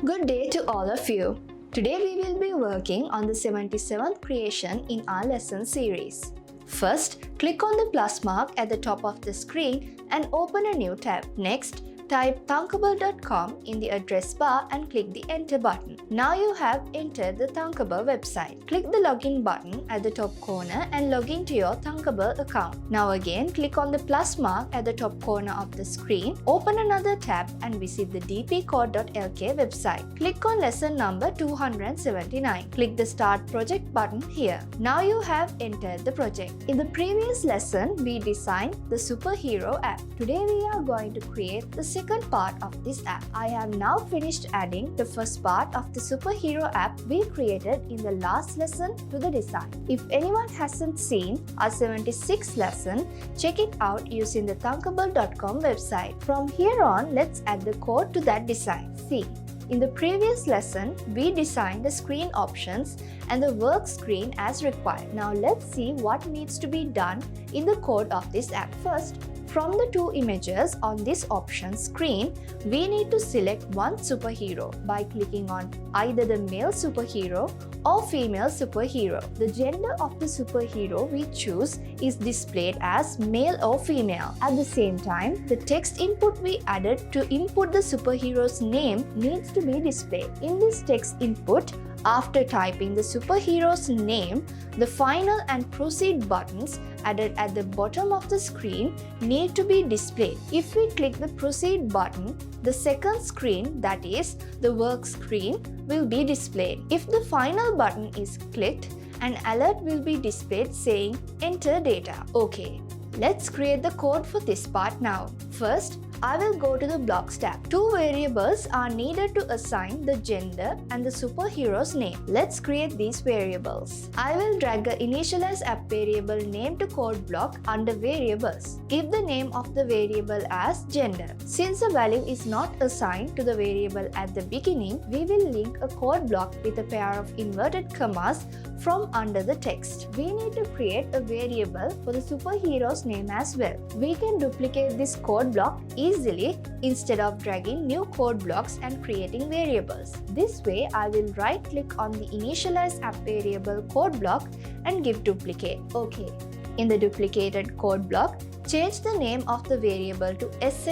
Good day to all of you. Today we will be working on the 77th creation in our lesson series. First, click on the plus mark at the top of the screen and open a new tab. Next, type thunkable.com in the address bar and click the enter button. Now you have entered the Thunkable website. Click the login button at the top corner and log into your Thunkable account. Now again, click on the plus mark at the top corner of the screen, open another tab and visit the dpcode.lk website. Click on lesson number 279. Click the start project button here. Now you have entered the project. In the previous lesson, we designed the superhero app. Today we are going to create the second part of this app. I have now finished adding the first part of the superhero app we created in the last lesson to the design. If anyone hasn't seen our 76th lesson, check it out using the thunkable.com website. From here on, let's add the code to that design. See, in the previous lesson, we designed the screen options and the work screen as required. Now let's see what needs to be done in the code of this app. First, from the two images on this option screen, we need to select one superhero by clicking on either the male superhero or female superhero. The gender of the superhero we choose is displayed as male or female. At the same time, the text input we added to input the superhero's name needs to be displayed. In this text input, after typing the superhero's name, the final and proceed buttons added at the bottom of the screen need to be displayed. If we click the proceed button, the second screen, that is the work screen, will be displayed. If the final button is clicked, an alert will be displayed saying enter data. Okay, let's create the code for this part now. First, I will go to the blocks tab. Two variables are needed to assign the gender and the superhero's name. Let's create these variables. I will drag a initialize app variable name to code block under variables. Give the name of the variable as gender. Since the value is not assigned to the variable at the beginning, we will link a code block with a pair of inverted commas from under the text. We need to create a variable for the superhero's name as well. We can duplicate this code block easily instead of dragging new code blocks and creating variables. This way, I will right click on the initialize app variable code block and give duplicate. Okay. In the duplicated code block, change the name of the variable to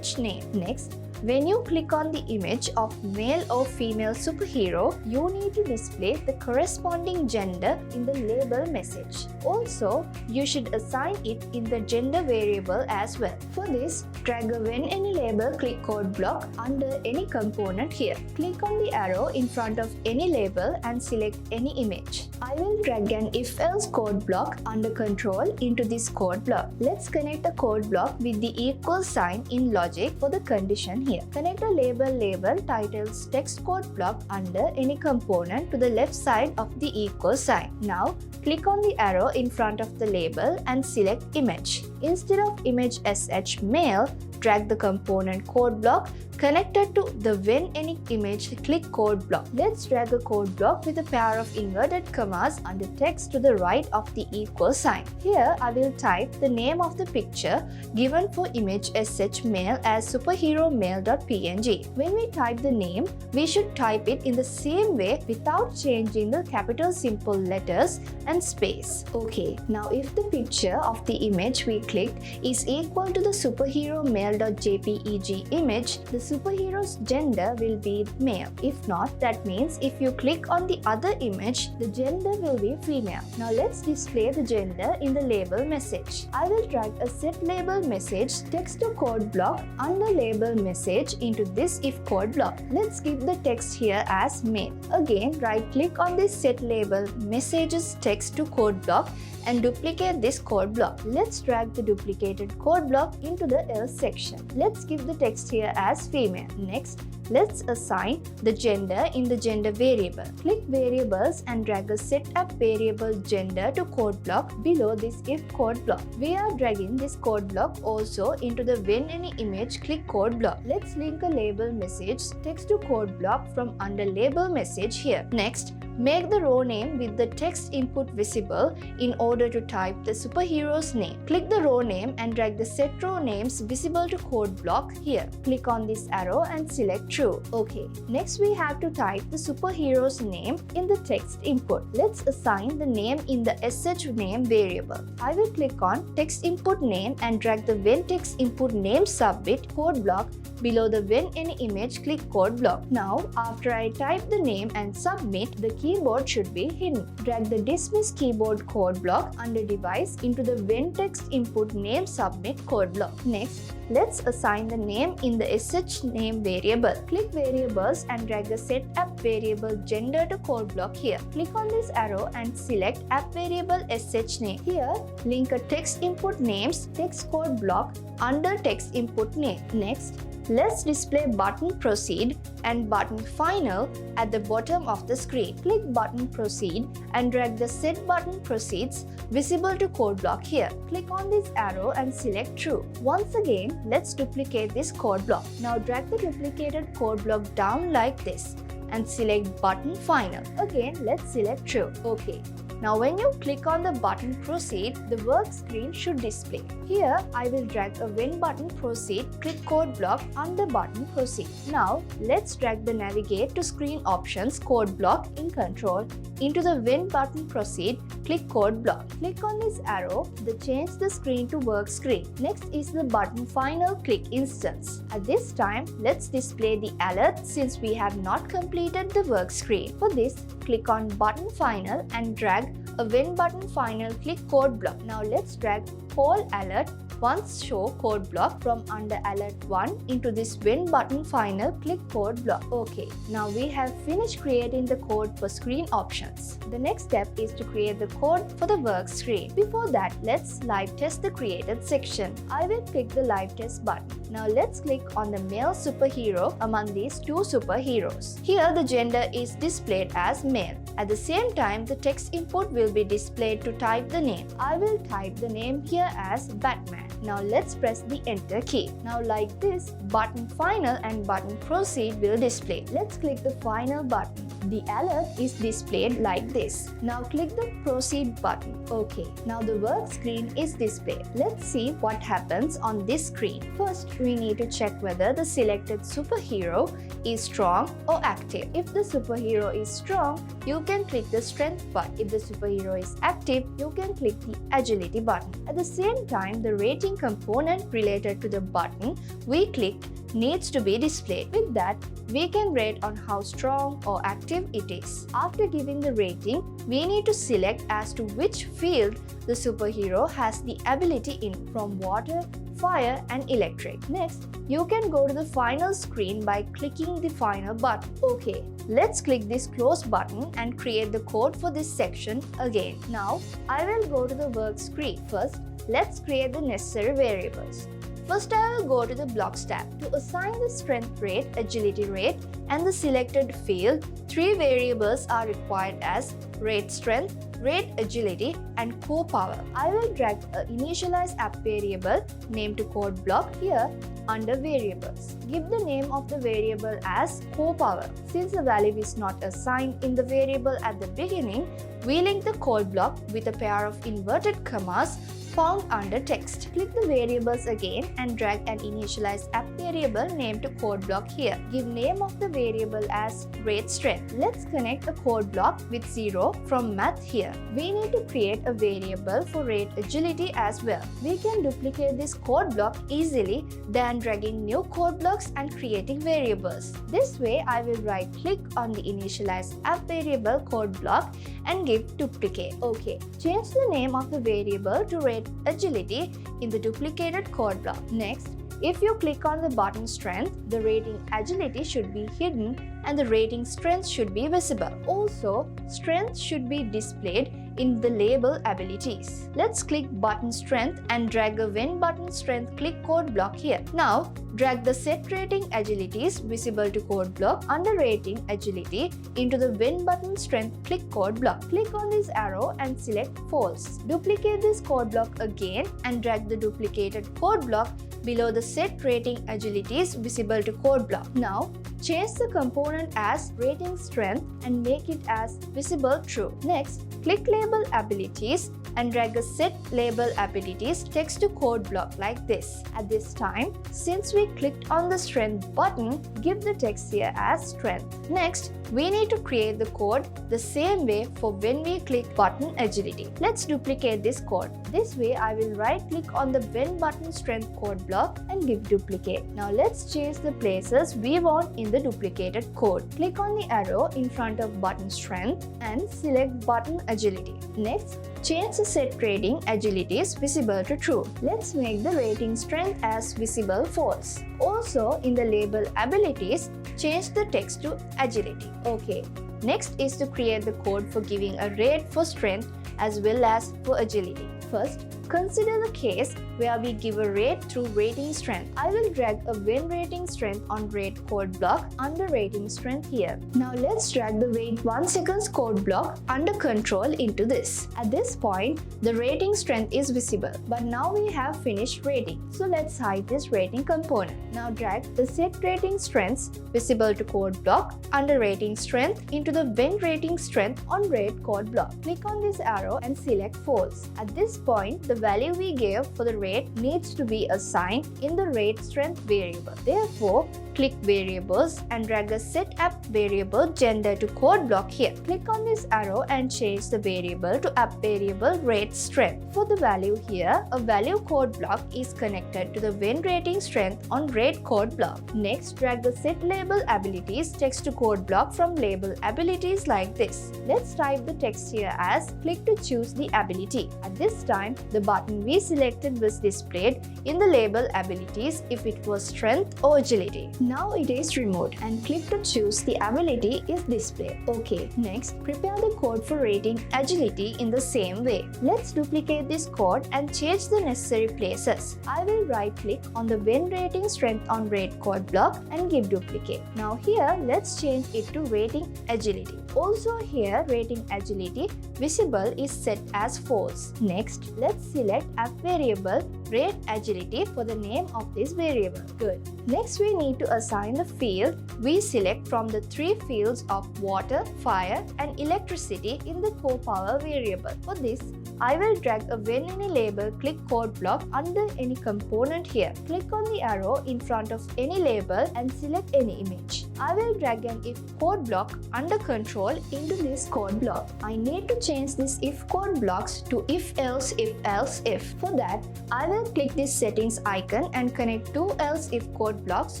sh name. Next, when you click on the image of male or female superhero, you need to display the corresponding gender in the label message. Also, you should assign it in the gender variable as well. For this, drag a when any label click code block under any component here. Click on the arrow in front of any label and select any image. I will drag an if-else code block under control into this code block. Let's connect a code block with the equal sign in logic for the condition here. Connect a label titles text code block under any component to the left side of the equal sign. Now, click on the arrow in front of the label and select image. Instead of image sh male, drag the component code block connected to the when any image click code block. Let's drag a code block with a pair of inverted commas under text to the right of the equal sign. Here I will type the name of the picture given for image sh male as superhero-male.png. When we type the name, we should type it in the same way without changing the capital simple letters and space. Okay, now if the picture of the image we clicked is equal to the superhero-male.jpeg image, the superhero's gender will be male. If not, that means if you click on the other image, the gender will be female. Now let's display the gender in the label message. I will drag a set label message text to code block under label message into this if code block. Let's give the text here as male. Again, right click on this set label messages text to code block and duplicate this code block. Let's drag the duplicated code block into the else section. Let's give the text here as female. Next, let's assign the gender in the gender variable. Click variables and drag a set app variable gender to code block below this if code block. We are dragging this code block also into the when any image click code block. Let's link a label message text to code block from under label message here. Next, Make the row name with the text input visible in order to type the superhero's name. Click the row name and drag the set row names visible to code block here. Click on this arrow and select true. Okay, next we have to type the superhero's name in the text input. Let's assign the name in the sh name variable. I will click on text input name and drag the when text input name submit code block below the when any image click code block. Now, after I type the name and submit, the keyboard should be hidden. Drag the dismiss keyboard code block under device into the when text input name submit code block. Next, let's assign the name in the sh name variable. Click variables and drag the set app variable gender to code block here. Click on this arrow and select app variable sh name. Here, link a text input names text code block under text input name. Next, let's display button proceed and button final at the bottom of the screen. Click button proceed and drag the set button proceeds visible to code block here. Click on this arrow and select true. Once again, let's duplicate this code block. Now drag the duplicated code block down like this and select button final. Again, let's select true. Okay. Now when you click on the button proceed, the work screen should display. Here, I will drag a when button proceed click code block under button proceed. Now, let's drag the navigate to screen options code block in control into the when button proceed click code block. Click on this arrow to change the screen to work screen. Next is the button final click instance. At this time, let's display the alert since we have not completed the work screen. For this, click on button final and drag a when button final click code block. Now let's drag all alert once show code block from under alert 1 into this when button final click code block. Okay, now we have finished creating the code for screen options. The next step is to create the code for the work screen. Before that, let's live test the created section. I will click the live test button. Now let's click on the male superhero among these two superheroes. Here the gender is displayed as male. At the same time, the text input will be displayed to type the name. I will type the name here as Batman. Now let's press the enter key. Now like this, button final and button proceed will display. Let's click the final button. The alert is displayed like this. Now click the proceed button. Okay, now the work screen is displayed. Let's see what happens on this screen. First, we need to check whether the selected superhero is strong or active. If the superhero is strong, you can click the strength button. If the superhero is active, you can click the agility button. At the same time, the rating component related to the button we clicked needs to be displayed. With that, we can rate on how strong or active it is. After giving the rating, we need to select as to which field the superhero has the ability in, from water, fire and electric. Next, you can go to the final screen by clicking the final button. Okay, let's click this close button and create the code for this section again. Now, I will go to the work screen. First, let's create the necessary variables. First, I will go to the blocks tab. To assign the strength rate, agility rate, and the selected field, 3 variables are required as rate strength, rate agility, and core power. I will drag an initialize app variable named to code block here under variables. Give the name of the variable as core power. Since the value is not assigned in the variable at the beginning, we link the code block with a pair of inverted commas found under text. Click the variables again and drag an initialize app variable named to code block here. Give name of the variable as rate strength. Let's connect a code block with 0 from math here. We need to create a variable for rate agility as well. We can duplicate this code block easily than dragging new code blocks and creating variables. This way, I will right click on the initialize app variable code block and give duplicate. Okay, change the name of the variable to rate agility in the duplicated code block. Next, if you click on the button strength, the rating agility should be hidden and the rating strength should be visible. Also, strength should be displayed in the label abilities. Let's click button strength and drag a when button strength click code block here. Now, drag the set rating agilities visible to code block under rating agility into the when button strength click code block. Click on this arrow and select false. Duplicate this code block again and drag the duplicated code block below the set rating agilities visible to code block. Now, change the component as rating strength and make it as visible true. Next, click Label Abilities and drag a Set Label Abilities text to code block like this. At this time, since we clicked on the strength button, give the text here as strength. Next, we need to create the code the same way for when we click button agility. Let's duplicate this code. This way, I will right click on the when button strength code block and give duplicate. Now let's change the places we want in the duplicated code. Click on the arrow in front of button strength and select button agility. Next, change the set rating agility is visible to true. Let's make the rating strength as visible false. Also, in the label abilities, change the text to agility. Okay. Next is to create the code for giving a rate for strength as well as for agility. First, consider the case where we give a rate through rating strength. I will drag a when rating strength on rate code block under rating strength here. Now let's drag the wait 1 seconds code block under control into this. At this point, the rating strength is visible, but now we have finished rating. So let's hide this rating component. Now drag the set rating strengths visible to code block under rating strength into the when rating strength on rate code block. Click on this arrow and select false. At this point, the value we gave for the rate needs to be assigned in the rate strength variable. Therefore, click variables and drag a set app variable gender to code block here. Click on this arrow and change the variable to app variable rate strength. For the value here, a value code block is connected to the when rating strength on rate code block. Next, drag the set label abilities text to code block from label abilities like this. Let's type the text here as click to choose the ability. At this time, the button we selected was displayed in the label abilities if it was strength or agility. Now it is removed and click to choose the ability is displayed. Okay, next prepare the code for rating agility in the same way. Let's duplicate this code and change the necessary places. I will right click on the when rating strength on rate code block and give duplicate. Now here let's change it to rating agility. Also here rating agility visible is set as false. Next, let's select app variable rate agility for the name of this variable. Good. Next, we need to assign the field we select from the 3 fields of water, fire, and electricity in the core power variable. For this, I will drag a when any label click code block under any component here. Click on the arrow in front of any label and select any image. I will drag an if code block under control into this code block. I need to change this if code blocks to if else if. For that, I will click this settings icon and connect 2 else if code blocks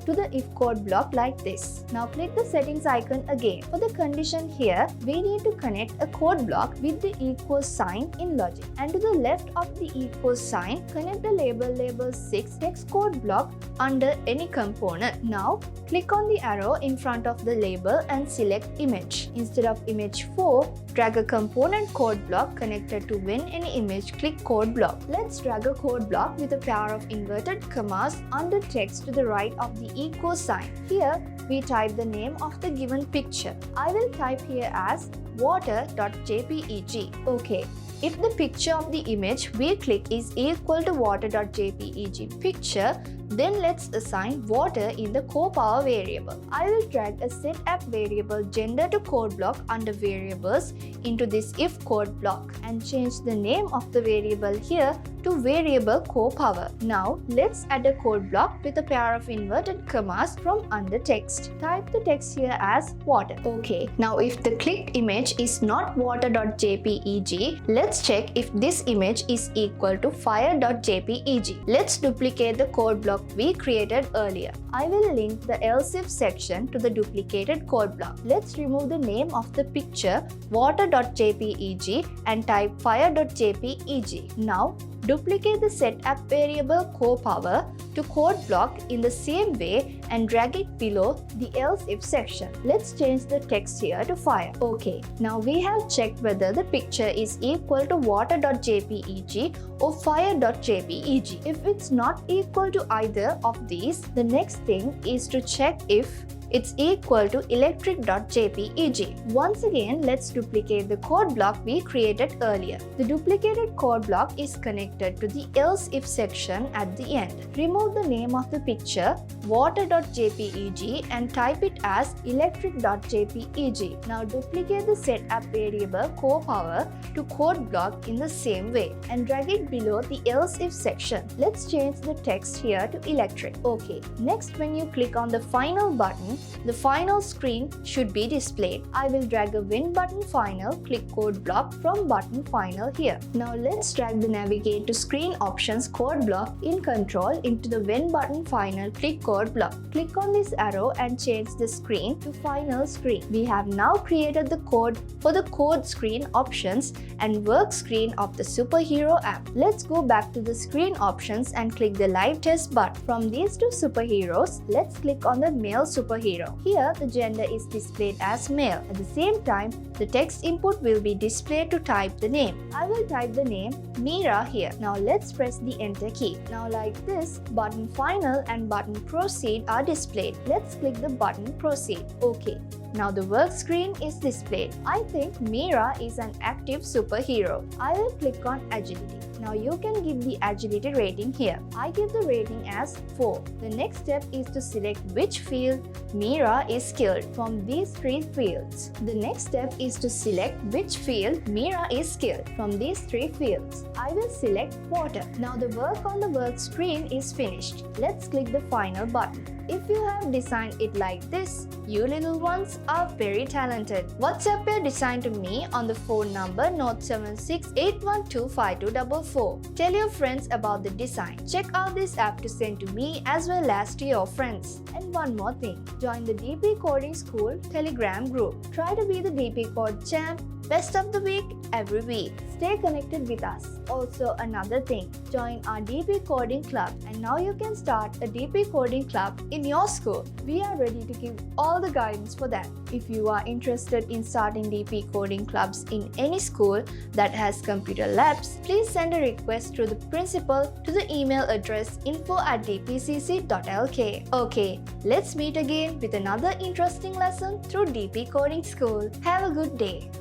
to the if code block like this. Now click the settings icon again. For the condition here, we need to connect a code block with the equal sign in logic. And to the left of the equal sign, connect the label 6 text code block under any component. Now click on the arrow in front of the label and select image. Instead of image 4, drag a component code block connected to when any image click code block. Let's drag a code block with a pair of inverted commas under text to the right of the equal sign. Here, we type the name of the given picture. I will type here as water.jpeg. Okay. If the picture of the image we click is equal to water.jpeg picture, then let's assign water in the core power variable. I will drag a set app variable gender to code block under variables into this if code block and change the name of the variable here to variable core power. Now let's add a code block with a pair of inverted commas from under text. Type the text here as water. Okay, now if the clicked image is not water.jpeg, let's check if this image is equal to fire.jpeg. Let's duplicate the code block we created earlier. I will link the else if section to the duplicated code block. Let's remove the name of the picture water.jpeg and type fire.jpeg. Now duplicate the set app variable core power to code block in the same way and drag it below the else if section. Let's change the text here to fire. Okay, now we have checked whether the picture is equal to water.jpeg or fire.jpeg. If it's not equal to either of these, the next thing is to check if it's equal to electric.jpeg. Once again, let's duplicate the code block we created earlier. The duplicated code block is connected to the else-if section at the end. Remove the name of the picture, water.jpeg, and type it as electric.jpeg. Now duplicate the setup variable CorePower to code block in the same way and drag it below the else-if section. Let's change the text here to electric. Okay, next when you click on the final button, the final screen should be displayed. I will drag a when button final, click code block from button final here. Now let's drag the navigate to screen options code block in control into the when button final, click code block. Click on this arrow and change the screen to final screen. We have now created the code for the code screen options and work screen of the superhero app. Let's go back to the screen options and click the live test button. From these two superheroes, let's click on the male superhero. Here the gender is displayed as male. At the same time, the text input will be displayed to type the name. I will type the name Mira here. Now let's press the enter key. Now like this, button final and button proceed are displayed. Let's click the button proceed. Okay. Now the work screen is displayed. I think Mira is an active superhero. I will click on agility. Now you can give the agility rating here. I give the rating as 4. The next step is to select which field Mira is skilled from these 3 fields. The next step is to select which field Mira is skilled from these 3 fields. I will select water. Now the work on the work screen is finished. Let's click the final button. If you have designed it like this, you little ones are very talented. WhatsApp your design to me on the phone number note 7681252244. Tell your friends about the design. Check out this app to send to me as well as to your friends. And one more thing, join the DP Coding School Telegram group. Try to be the DP Code champ. Best of the week every week. Stay connected with us. Also another thing, join our DP Coding Club and now you can start a DP Coding Club in your school. We are ready to give all the guidance for that. If you are interested in starting DP Coding Clubs in any school that has computer labs, please send a request to the principal to the email address info@dpcc.lk. Okay, let's meet again with another interesting lesson through DP Coding School. Have a good day.